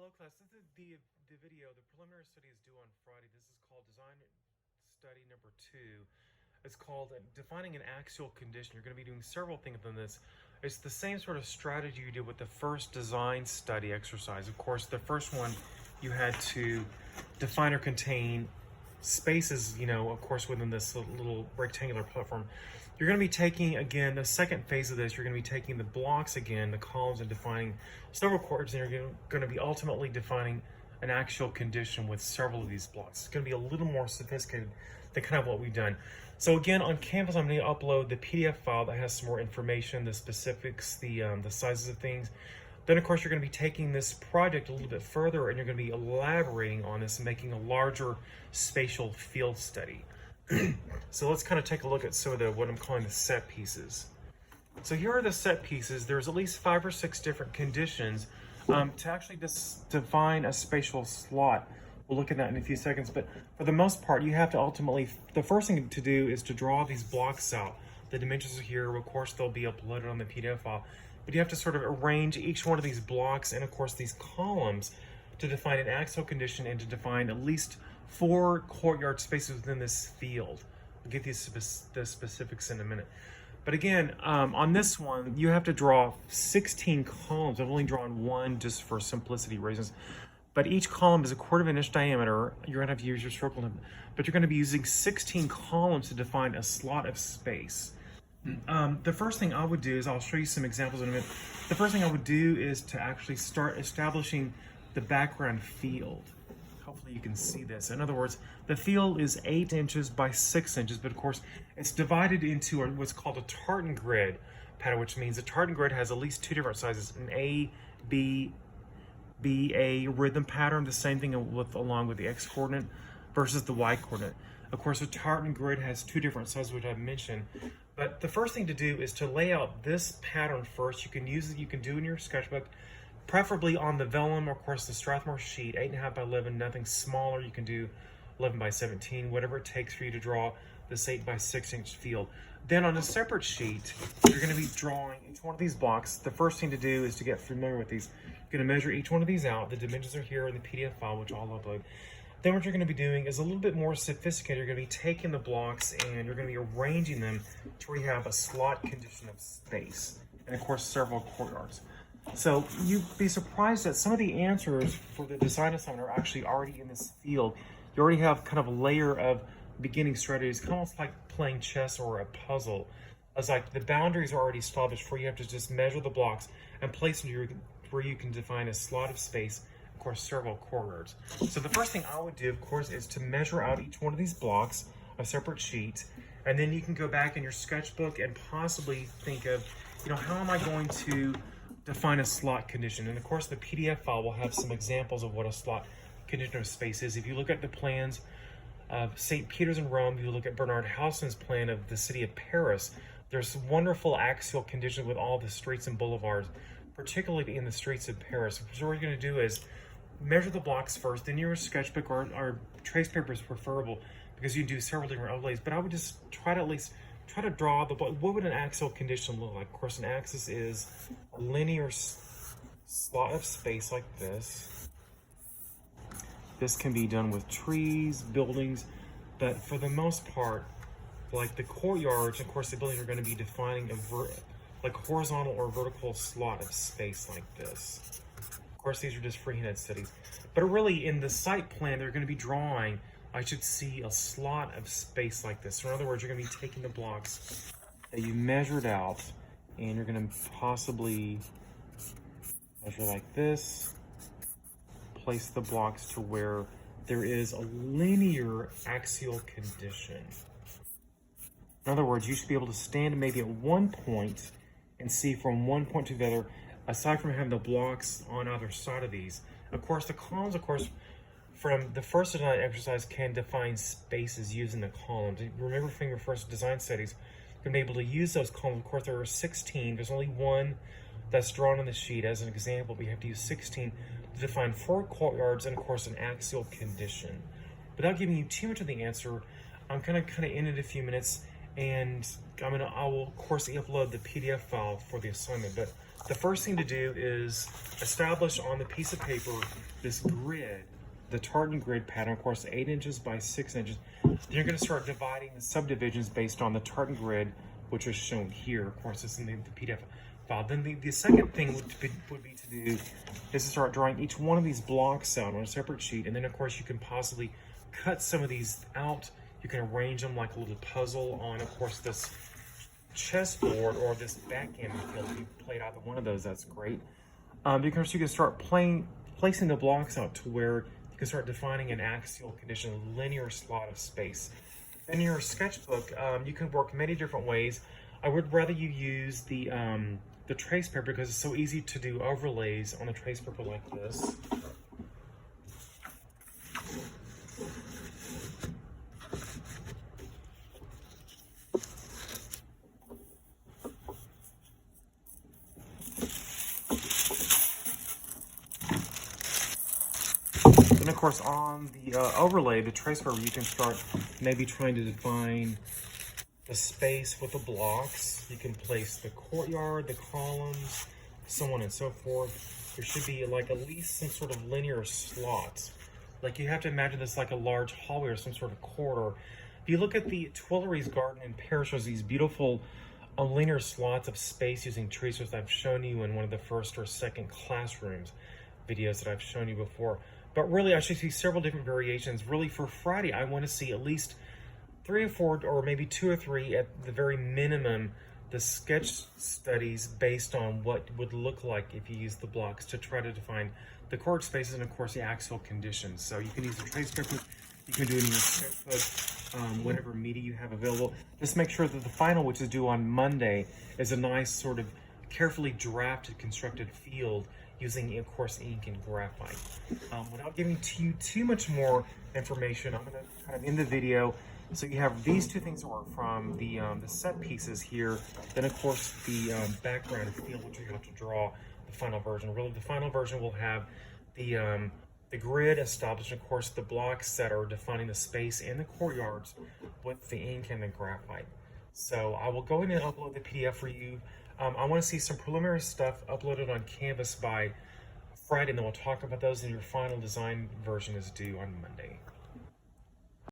Hello class, this is the video. The preliminary study is due on Friday. This is called design study number 2. It's called defining an axial condition. You're going to be doing several things on this. It's the same sort of strategy you did with the first design study exercise. Of course, the first one you had to define or contain spaces, of course, within this little rectangular platform. You're going to be taking, again, the second phase of this, you're going to be taking the blocks again, the columns, and defining several coordinates, and you're going to be ultimately defining an actual condition with several of these blocks. It's going to be a little more sophisticated than kind of what we've done. So again, on Canvas, I'm going to upload the PDF file that has some more information, the specifics, the sizes of things. Then, of course, you're going to be taking this project a little bit further, and you're going to be elaborating on this and making a larger spatial field study. So let's kind of take a look at some of what I'm calling the set pieces. So here are the set pieces. There's at least 5 or 6 different conditions to actually define a spatial slot. We'll look at that in a few seconds, but for the most part, you have to ultimately, the first thing to do is to draw these blocks out. The dimensions are here. Of course, they'll be uploaded on the PDF file, but you have to sort of arrange each one of these blocks and, of course, these columns to define an axial condition and to define at least 4 courtyard spaces within this field. I'll get these the specifics in a minute. But again, on this one, you have to draw 16 columns. I've only drawn one just for simplicity reasons. But each column is 1/4 of an inch diameter. You're going to have to use your circle, but you're going to be using 16 columns to define a slot of space. The first thing I would do is, I'll show you some examples in a minute. The first thing I would do is to actually start establishing the background field. Hopefully you can see this. In other words, the field is 8 inches by 6 inches, but of course it's divided into what's called a tartan grid pattern, which means a tartan grid has at least 2 different sizes, an A, B, A rhythm pattern, the same thing along with the X coordinate versus the Y coordinate. Of course, a tartan grid has 2 different sizes, which I've mentioned. But the first thing to do is to lay out this pattern first. You can do in your sketchbook, preferably on the vellum, or of course the Strathmore sheet, 8.5 by 11, nothing smaller. You can do 11 by 17, whatever it takes for you to draw this 8 by 6 inch field. Then on a separate sheet, you're going to be drawing each one of these blocks. The first thing to do is to get familiar with these. You're going to measure each one of these out. The dimensions are here in the PDF file, which I'll upload. Then what you're going to be doing is a little bit more sophisticated. You're going to be taking the blocks and you're going to be arranging them to where you have a slot condition of space, and of course several courtyards. So you'd be surprised that some of the answers for the design assignment are actually already in this field. You already have kind of a layer of beginning strategies, kind of almost like playing chess or a puzzle. It's like the boundaries are already established where you have to just measure the blocks and place them where you can define a slot of space, of course, several courtyards. So the first thing I would do, of course, is to measure out each one of these blocks, a separate sheet, and then you can go back in your sketchbook and possibly think of, how am I going to define a slot condition? And of course, the PDF file will have some examples of what a slot condition of space is. If you look at the plans of St. Peter's in Rome, if you look at Bernard Housen's plan of the city of Paris, there's wonderful axial conditions with all the streets and boulevards, particularly in the streets of Paris. So what you're going to do is measure the blocks first, then your sketchbook or trace paper is preferable because you can do several different overlays. But I would just try to draw what would an axial condition look like. Of course, an axis is a linear slot of space like this. This can be done with trees, buildings, but for the most part, like the courtyards, of course, the buildings are going to be defining a horizontal or vertical slot of space like this. Of course, these are just freehand studies, but really in the site plan, they're going to be drawing, I should see a slot of space like this. So in other words, you're going to be taking the blocks that you measured out, and you're going to possibly measure like this, place the blocks to where there is a linear axial condition. In other words, you should be able to stand maybe at one point and see from one point to the other, aside from having the blocks on either side of these. Of course, the columns, from the first design exercise can define spaces using the columns. Remember from your first design studies, you're going to be able to use those columns. Of course, there are 16. There's only one that's drawn on the sheet as an example. We have to use 16 to define 4 courtyards and, of course, an axial condition. Without giving you too much of the answer, I'm going to end in a few minutes, and I will, of course, upload the PDF file for the assignment. But the first thing to do is establish on the piece of paper this grid, the tartan grid pattern, of course 8 inches by 6 inches. Then you're going to start dividing the subdivisions based on the tartan grid, which is shown here. Of course, it's in the PDF file. Then the second thing would be to do is to start drawing each one of these blocks out on a separate sheet. And then, of course, you can possibly cut some of these out. You can arrange them like a little puzzle on, of course, this chessboard or this backgammon field. If you played either one of those, that's great. Because you can start placing the blocks out to where you can start defining an axial condition, a linear slot of space. In your sketchbook, you can work many different ways. I would rather you use the trace paper because it's so easy to do overlays on a trace paper like this. And of course, on the overlay, the trace paper, you can start maybe trying to define the space with the blocks. You can place the courtyard, the columns, so on and so forth. There should be like at least some sort of linear slots. Like you have to imagine this like a large hallway or some sort of corridor. If you look at the Tuileries Garden in Paris, shows these beautiful linear slots of space using tracers that I've shown you in one of the first or second classrooms videos that I've shown you before. But really, I should see several different variations. Really, for Friday, I want to see at least 3 or 4, or maybe 2 or 3 at the very minimum, the sketch studies based on what would look like if you use the blocks to try to define the chord spaces and, of course, the axial conditions. So you can use the trace paper, you can do it in your sketchbook, whatever media you have available. Just make sure that the final, which is due on Monday, is a nice sort of carefully drafted, constructed field using, of course, ink and graphite. Without giving to you too much more information, I'm going to kind of end the video. So you have these 2 things to work from, the set pieces here, then of course the background field which you have to draw the final version. Really, the final version will have the grid established, of course, the blocks that are defining the space and the courtyards with the ink and the graphite. So I will go in and upload the PDF for you. I want to see some preliminary stuff uploaded on Canvas by Friday, and then we'll talk about those, and your final design version is due on Monday.